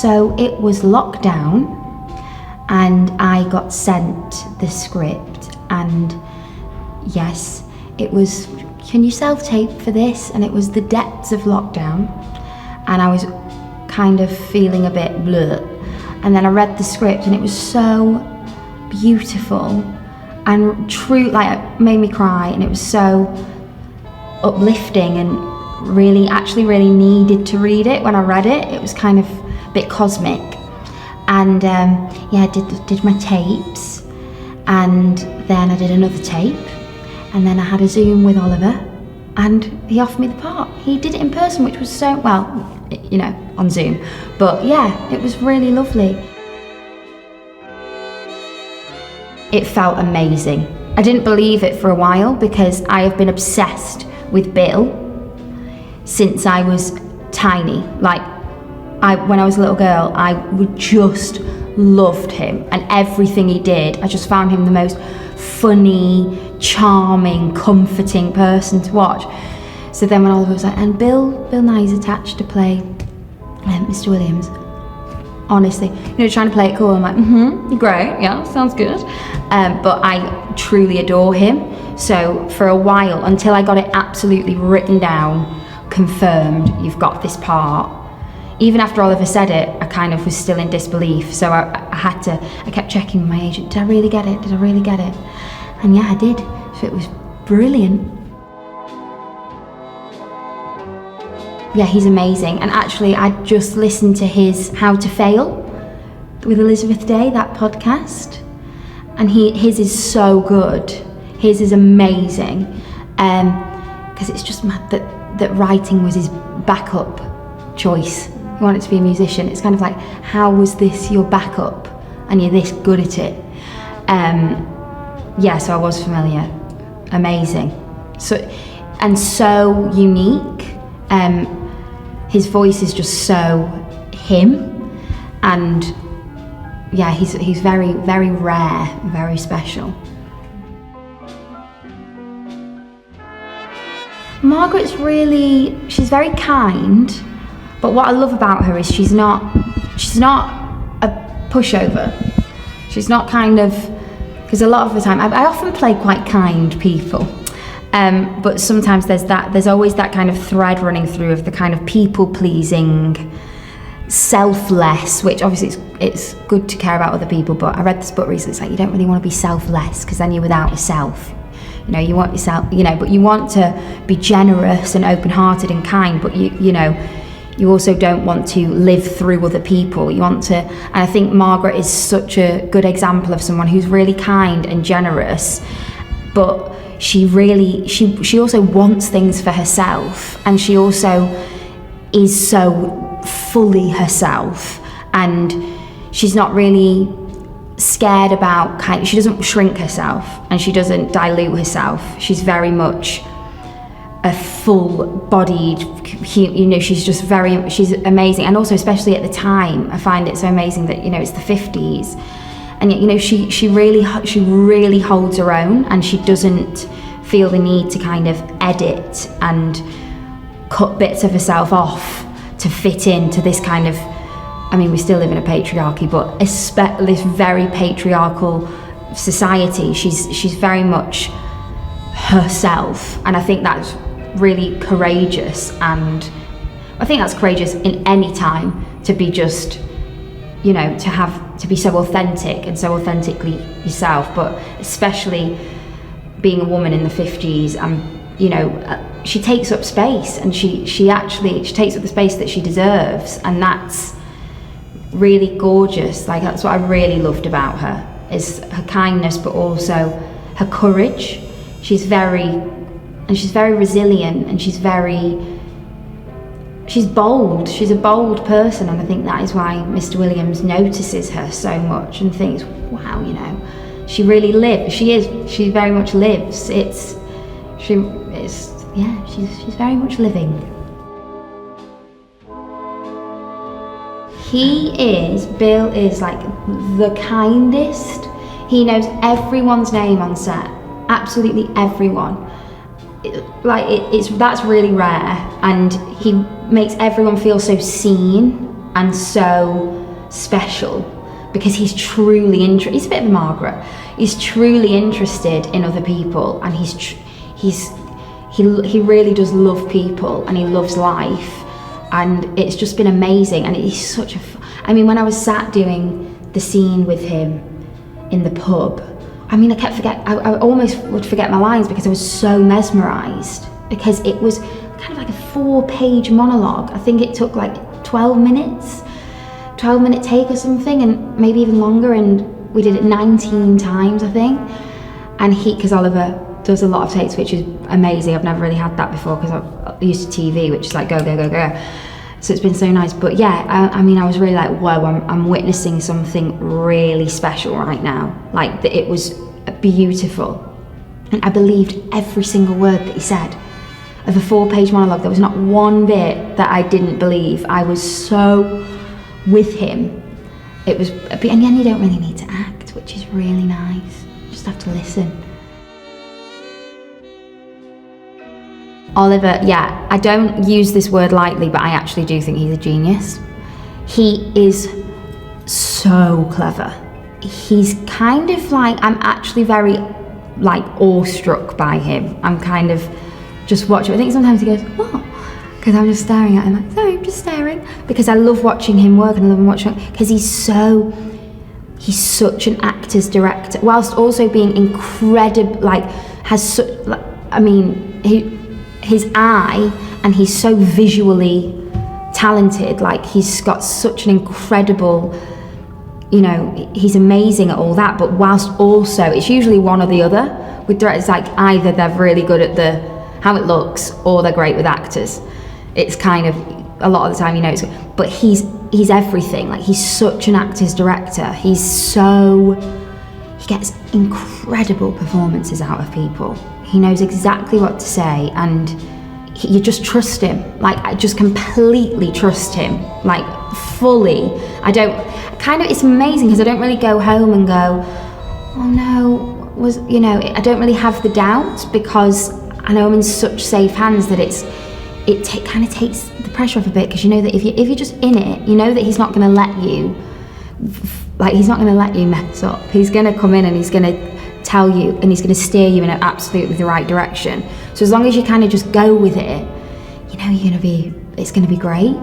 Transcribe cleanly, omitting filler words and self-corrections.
So it was lockdown and I got sent the script, and yes, it was, can you self-tape for this? And it was the depths of lockdown, and I was kind of feeling a bit bleh. And then I read the script and it was so beautiful and true, like it made me cry, and it was so uplifting, and really needed to read it. When I read it, it was kind of a bit cosmic. And I did my tapes, and then I did another tape, and then I had a Zoom with Oliver, and he offered me the part. He did it in person, which was so, well, you know, on Zoom, but yeah, it was really lovely. It felt amazing. I didn't believe it for a while because I have been obsessed with Bill since I was tiny. Like, when I was a little girl, I would just loved him, and everything he did, I just found him the most funny, charming, comforting person to watch. So then when Oliver was like, and Bill Nye's attached to play Mr. Williams. Honestly, you know, trying to play it cool, I'm like, great, yeah, sounds good. But I truly adore him. So for a while, until I got it absolutely written down, confirmed, you've got this part, even after Oliver said it, I kind of was still in disbelief. So I kept checking with my agent, did I really get it? Did I really get it? And yeah, I did. So it was brilliant. Yeah, he's amazing. And actually, I just listened to his How to Fail with Elizabeth Day, that podcast. And his is so good. His is amazing. Because it's just mad that writing was his backup choice. He wanted to be a musician. It's kind of like, how was this your backup and you're this good at it? Yeah, so I was familiar. Amazing. So unique. His voice is just so him, and yeah, he's very, very rare, very special. Margaret's she's very kind, but what I love about her is she's not a pushover. She's not kind of, because a lot of the time, I often play quite kind people. But sometimes there's always that kind of thread running through of the kind of people-pleasing, selfless, which obviously it's good to care about other people, but I read this book recently, it's like, you don't really want to be selfless, because then you're without yourself. You know, you want yourself, you know, but you want to be generous and open-hearted and kind, but you know, you also don't want to live through other people. You want to, and I think Margaret is such a good example of someone who's really kind and generous, but she also wants things for herself, and she also is so fully herself, and she's not really scared about she doesn't shrink herself and she doesn't dilute herself. She's very much a full-bodied, you know, she's amazing. And also, especially at the time, I find it so amazing that, you know, it's the 50s, and yet, you know, she really holds her own, and she doesn't feel the need to kind of edit and cut bits of herself off to fit into this kind of, I mean, we still live in a patriarchy, but this very patriarchal society. She's very much herself, and I think that's really courageous, and I think that's courageous in any time to be just, you know, to be so authentic and so authentically yourself, but especially being a woman in the 50s, and you know, she takes up space, and she takes up the space that she deserves, and that's really gorgeous. Like, that's what I really loved about her, is her kindness, but also her courage. She's very resilient, and she's bold. She's a bold person, and I think that is why Mr. Williams notices her so much and thinks, wow, you know, she really lives. She very much lives. She's very much living. Bill is like the kindest. He knows everyone's name on set, absolutely everyone. That's really rare, and he makes everyone feel so seen and so special, because he's truly he's a bit of a Margaret. He's truly interested in other people, and he really does love people, and he loves life, and it's just been amazing. And he's such a I mean, when I was sat doing the scene with him in the pub, I mean, I almost would forget my lines because I was so mesmerised, because it was kind of like a 4-page monologue. I think it took like 12 minute take or something, and maybe even longer, and we did it 19 times, I think. And because Oliver does a lot of takes, which is amazing. I've never really had that before, because I'm used to TV, which is like go, go, go, go. So it's been so nice. But yeah, I mean, I was really like, whoa, I'm witnessing something really special right now. Like, it was beautiful. And I believed every single word that he said. Of a 4-page monologue, there was not one bit that I didn't believe. I was so with him. It was, and then you don't really need to act, which is really nice. You just have to listen. Oliver, yeah, I don't use this word lightly, but I actually do think he's a genius. He is so clever. He's kind of like, I'm actually very like awestruck by him. I'm kind of just watching. I think sometimes he goes, what? Because I'm just staring at him, like, sorry, I'm just staring. Because I love watching him work, and I love him watching, because he's such an actor's director, whilst also being incredible, like, has such, like, I mean, his eye, and he's so visually talented, like, he's got such an incredible, you know, he's amazing at all that, but whilst also, it's usually one or the other. With directors, like, either they're really good at how it looks, or they're great with actors. It's kind of, a lot of the time, you know, but he's everything. Like, he's such an actor's director. He gets incredible performances out of people. He knows exactly what to say, and you just trust him. Like, I just completely trust him, like, fully. It's amazing, because I don't really go home and go, oh no, I don't really have the doubts, because I know I'm in such safe hands that it kind of takes the pressure off a bit, because you know that if you're just in it, you know that he's not going to let you, mess up. He's going to come in and he's going to tell you, and he's going to steer you in absolutely the right direction. So as long as you kind of just go with it, you know, it's going to be great.